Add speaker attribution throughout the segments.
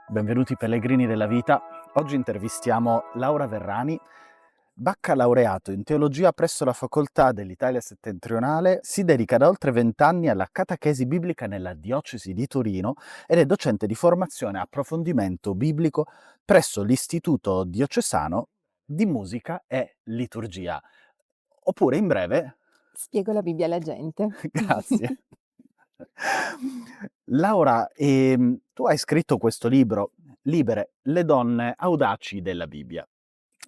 Speaker 1: Benvenuti pellegrini della vita. Oggi intervistiamo Laura Verrani, baccalaureato in teologia presso la Facoltà dell'Italia Settentrionale, si dedica da oltre 20 anni alla catachesi biblica nella diocesi di Torino ed è docente di formazione e approfondimento biblico presso l'Istituto Diocesano di Musica e Liturgia. Oppure in breve,
Speaker 2: Spiego la Bibbia alla gente.
Speaker 1: grazie. Laura, tu hai scritto questo libro, Libere, le donne audaci della Bibbia.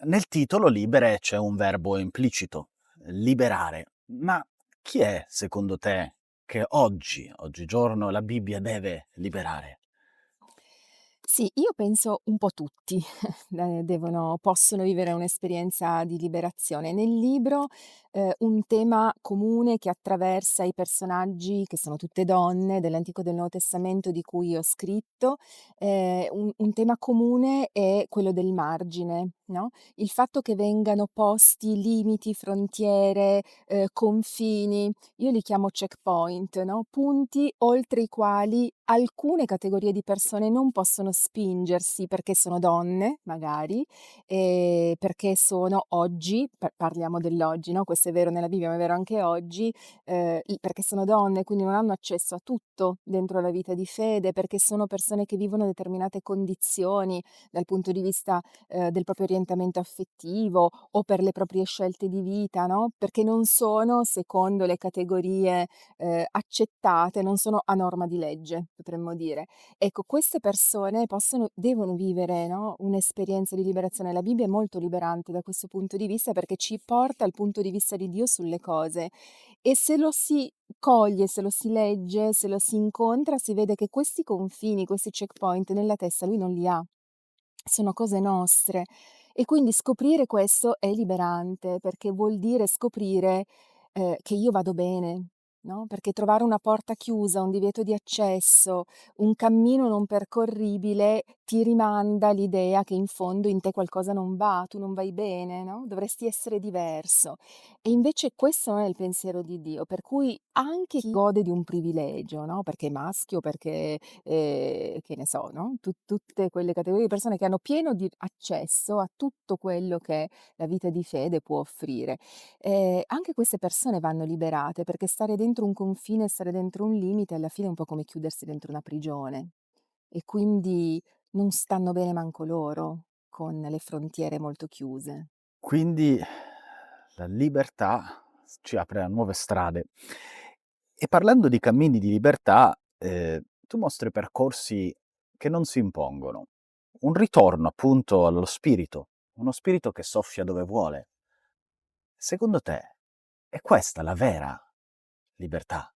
Speaker 1: Nel titolo Libere c'è un verbo implicito, liberare. Ma chi è, secondo te, che oggigiorno, la Bibbia deve liberare?
Speaker 2: Sì, io penso un po' tutti possono vivere un'esperienza di liberazione. Nel libro, un tema comune che attraversa i personaggi, che sono tutte donne, dell'Antico e del Nuovo Testamento di cui ho scritto, un tema comune è quello del margine, no, il fatto che vengano posti limiti, frontiere, confini, io li chiamo checkpoint, no, punti oltre i quali alcune categorie di persone non possono spingersi perché sono donne, magari, perché sono oggi, parliamo dell'oggi, no, questo è vero nella Bibbia, ma è vero anche oggi, i perché sono donne, quindi non hanno accesso a tutto dentro la vita di fede, perché sono persone che vivono determinate condizioni dal punto di vista, del proprio orientamento affettivo o per le proprie scelte di vita, no, perché non sono secondo le categorie, accettate, non sono a norma di legge, potremmo dire. Ecco, queste persone devono vivere, no, un'esperienza di liberazione. La Bibbia è molto liberante da questo punto di vista, perché ci porta al punto di vista di Dio sulle cose e se lo si coglie, se lo si legge, se lo si incontra, si vede che questi confini, questi checkpoint nella testa lui non li ha. Sono cose nostre e quindi scoprire questo è liberante, perché vuol dire scoprire, che io vado bene, no, perché trovare una porta chiusa, un divieto di accesso, un cammino non percorribile ti rimanda l'idea che in fondo in te qualcosa non va, tu non vai bene, no, dovresti essere diverso. E invece questo non è il pensiero di Dio, per cui anche chi gode di un privilegio, no, perché è maschio, perché che ne so, no, tutte quelle categorie di persone che hanno pieno di accesso a tutto quello che la vita di fede può offrire. Anche queste persone vanno liberate, perché stare dentro un confine, stare dentro un limite, alla fine è un po' come chiudersi dentro una prigione e quindi non stanno bene manco loro con le frontiere molto chiuse.
Speaker 1: Quindi la libertà ci apre a nuove strade. E parlando di cammini di libertà, tu mostri percorsi che non si impongono. Un ritorno appunto allo spirito, uno spirito che soffia dove vuole. Secondo te è questa la vera libertà?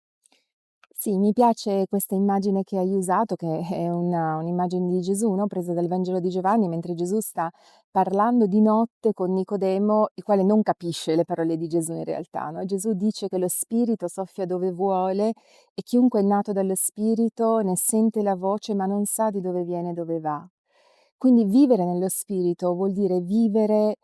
Speaker 2: Sì, mi piace questa immagine che hai usato, che è un'immagine di Gesù, no, presa dal Vangelo di Giovanni, mentre Gesù sta parlando di notte con Nicodemo, il quale non capisce le parole di Gesù in realtà, no, Gesù dice che lo spirito soffia dove vuole e chiunque è nato dallo spirito ne sente la voce, ma non sa di dove viene e dove va. Quindi vivere nello spirito vuol dire vivere,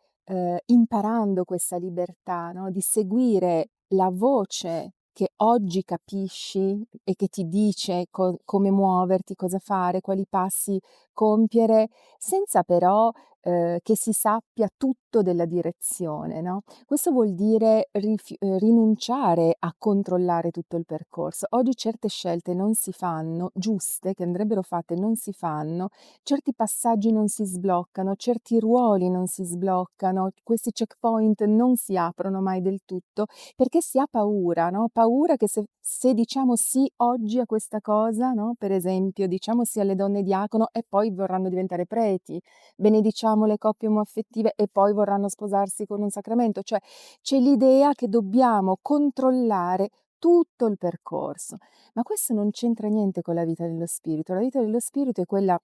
Speaker 2: imparando questa libertà, no, di seguire la voce che oggi capisci e che ti dice come muoverti, cosa fare, quali passi compiere, senza però, che si sappia tutto della direzione, no, questo vuol dire rinunciare a controllare tutto il percorso. Oggi certe scelte non si fanno, giuste, che andrebbero fatte, non si fanno, certi passaggi non si sbloccano, certi ruoli non si sbloccano, questi checkpoint non si aprono mai del tutto, perché si ha paura, no, paura che se diciamo sì oggi a questa cosa, no, per esempio diciamo sì alle donne diacono e poi vorranno diventare preti, benediciamo le coppie omoaffettive e poi vorranno sposarsi con un sacramento, cioè c'è l'idea che dobbiamo controllare tutto il percorso, ma questo non c'entra niente con la vita dello spirito. La vita dello spirito è quella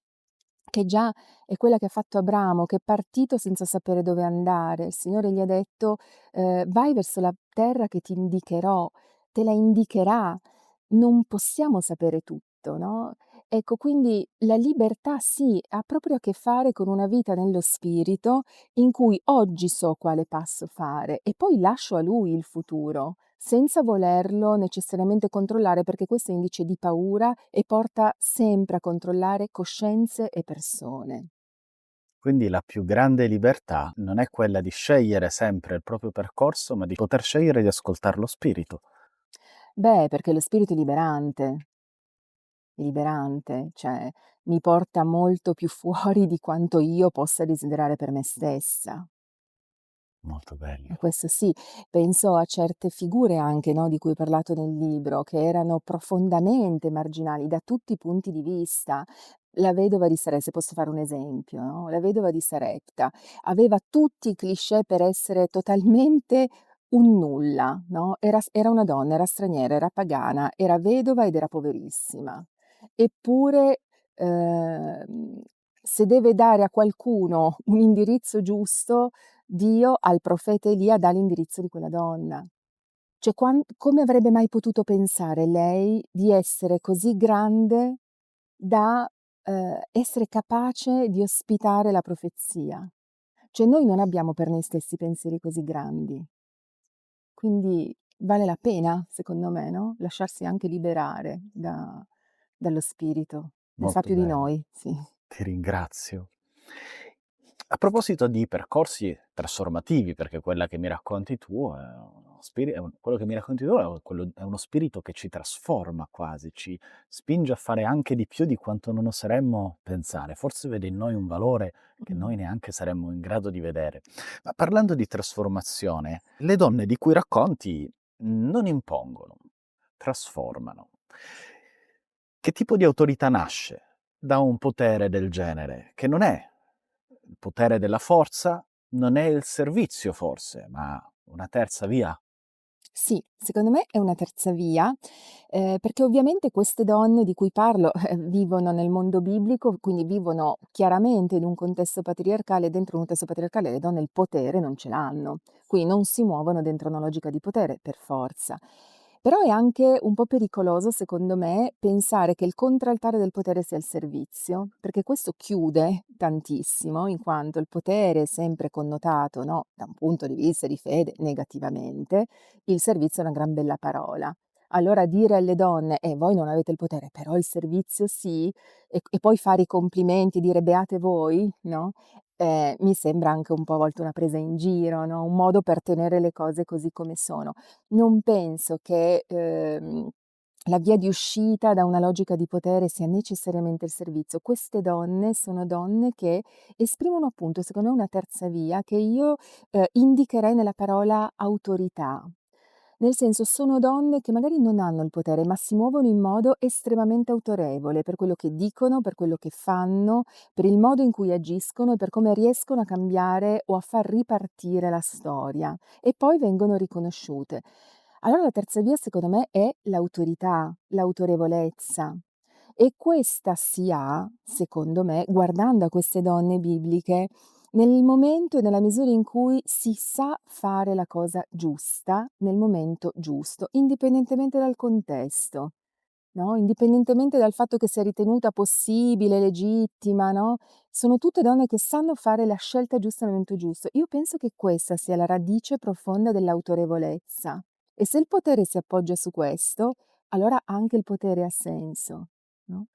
Speaker 2: che ha fatto Abramo, che è partito senza sapere dove andare. Il Signore gli ha detto: "Vai verso la terra che ti indicherò, te la indicherà." Non possiamo sapere tutto, no, ecco, quindi la libertà sì, ha proprio a che fare con una vita nello spirito, in cui oggi so quale passo fare e poi lascio a Lui il futuro. senza volerlo necessariamente controllare, perché questo è indice di paura e porta sempre a controllare coscienze e persone.
Speaker 1: Quindi la più grande libertà non è quella di scegliere sempre il proprio percorso, ma di poter scegliere di ascoltar lo spirito.
Speaker 2: Beh, perché lo spirito è liberante, cioè mi porta molto più fuori di quanto io possa desiderare per me stessa.
Speaker 1: Molto bello.
Speaker 2: Questo sì, penso a certe figure anche, no, di cui ho parlato nel libro, che erano profondamente marginali da tutti i punti di vista. La vedova di Sarepta, se posso fare un esempio, no, la vedova di Sarepta aveva tutti i cliché per essere totalmente un nulla, no, era una donna, era straniera, era pagana, era vedova ed era poverissima. Eppure, se deve dare a qualcuno un indirizzo giusto, Dio al profeta Elia dà l'indirizzo di quella donna. Cioè come avrebbe mai potuto pensare lei di essere così grande da, essere capace di ospitare la profezia? Cioè noi non abbiamo per noi stessi pensieri così grandi, quindi vale la pena, secondo me, no, lasciarsi anche liberare dallo spirito. Ne sa
Speaker 1: Molto
Speaker 2: più di
Speaker 1: bello.
Speaker 2: noi, sì.
Speaker 1: Ti ringrazio. A proposito di percorsi trasformativi, perché quella che mi racconti tu è uno spiri è un quello che mi racconti tu è uno spirito che ci trasforma quasi, ci spinge a fare anche di più di quanto non oseremmo pensare. Forse vede in noi un valore che
Speaker 2: Mh.
Speaker 1: noi neanche saremmo in grado di vedere. Ma parlando di trasformazione, le donne di cui racconti non impongono, trasformano. Che tipo di autorità nasce da un potere del genere? Che non è il potere della forza, non è il servizio forse, ma una terza via?
Speaker 2: Sì, secondo me è una terza via, perché ovviamente queste donne di cui parlo, vivono nel mondo biblico, quindi vivono chiaramente in un contesto patriarcale e dentro un contesto patriarcale le donne il potere non ce l'hanno, quindi non si muovono dentro una logica di potere per forza. Però è anche un po' pericoloso, secondo me, pensare che il contraltare del potere sia il servizio, perché questo chiude tantissimo, in quanto il potere è sempre connotato, no, da un punto di vista di fede, negativamente. Il servizio è una gran bella parola. Allora dire alle donne: voi non avete il potere, però il servizio sì", e poi fare i complimenti, dire: "Beate voi", no, mi sembra anche un po' a volte una presa in giro, no, un modo per tenere le cose così come sono. Non penso che, la via di uscita da una logica di potere sia necessariamente il servizio. Queste donne sono donne che esprimono appunto, secondo me, una terza via che io, indicherei nella parola autorità. Nel senso, sono donne che magari non hanno il potere, ma si muovono in modo estremamente autorevole per quello che dicono, per quello che fanno, per il modo in cui agiscono e per come riescono a cambiare o a far ripartire la storia e poi vengono riconosciute. Allora la terza via secondo me è l'autorità, l'autorevolezza e questa si ha, secondo me, guardando a queste donne bibliche, nel momento e nella misura in cui si sa fare la cosa giusta, nel momento giusto, indipendentemente dal contesto, no, indipendentemente dal fatto che sia ritenuta possibile, legittima, no, sono tutte donne che sanno fare la scelta giusta nel momento giusto. Io penso che questa sia la radice profonda dell'autorevolezza e se il potere si appoggia su questo, allora anche il potere ha senso, no,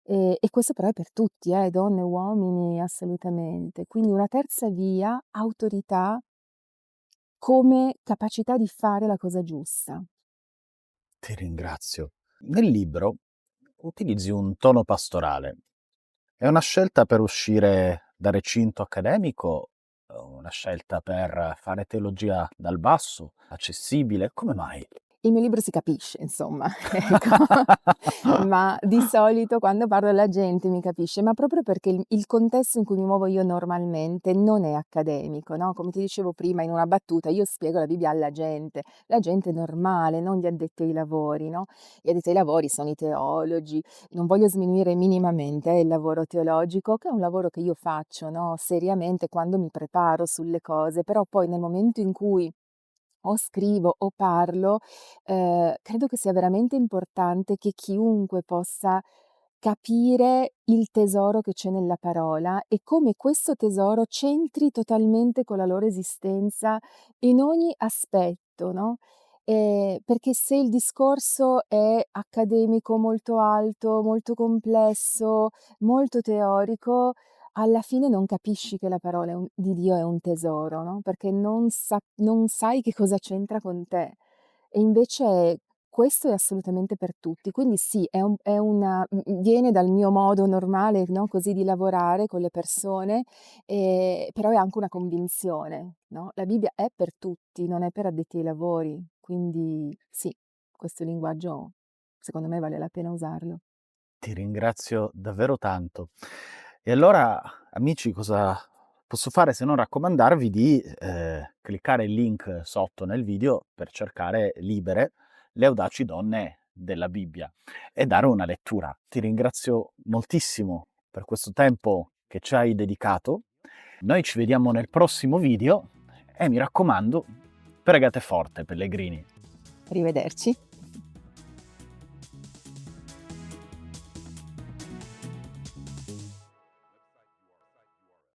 Speaker 2: e questo però è per tutti, donne, uomini, assolutamente. Quindi una terza via, autorità come capacità di fare la cosa giusta.
Speaker 1: Ti ringrazio. Nel libro utilizzi un tono pastorale. È una scelta per uscire dal recinto accademico? O una scelta per fare teologia dal basso, accessibile? Come mai?
Speaker 2: Il mio libro si capisce insomma, ecco. Ma di solito quando parlo alla gente mi capisce, ma proprio perché il contesto in cui mi muovo io normalmente non è accademico, no, come ti dicevo prima in una battuta, io spiego la Bibbia alla gente normale, non gli addetti ai lavori, no, gli addetti ai lavori sono i teologi, non voglio sminuire minimamente, il lavoro teologico, che è un lavoro che io faccio, no, seriamente quando mi preparo sulle cose, però poi nel momento in cui o scrivo o parlo, credo che sia veramente importante che chiunque possa capire il tesoro che c'è nella parola e come questo tesoro c'entri totalmente con la loro esistenza in ogni aspetto, no, Perché se il discorso è accademico molto alto, molto complesso, molto teorico, alla fine non capisci che la parola è un di Dio è un tesoro, no, perché non sai che cosa c'entra con te. E invece questo è assolutamente per tutti. Quindi sì, è una viene dal mio modo normale, no, così di lavorare con le persone, però è anche una convinzione, no, la Bibbia è per tutti, non è per addetti ai lavori. Quindi sì, questo linguaggio secondo me vale la pena usarlo.
Speaker 1: Ti ringrazio davvero tanto. E allora, amici, cosa posso fare se non raccomandarvi di, cliccare il link sotto nel video per cercare Libere, le audaci donne della Bibbia e dare una lettura. Ti ringrazio moltissimo per questo tempo che ci hai dedicato. Noi ci vediamo nel prossimo video e mi raccomando, pregate forte, pellegrini.
Speaker 2: Arrivederci.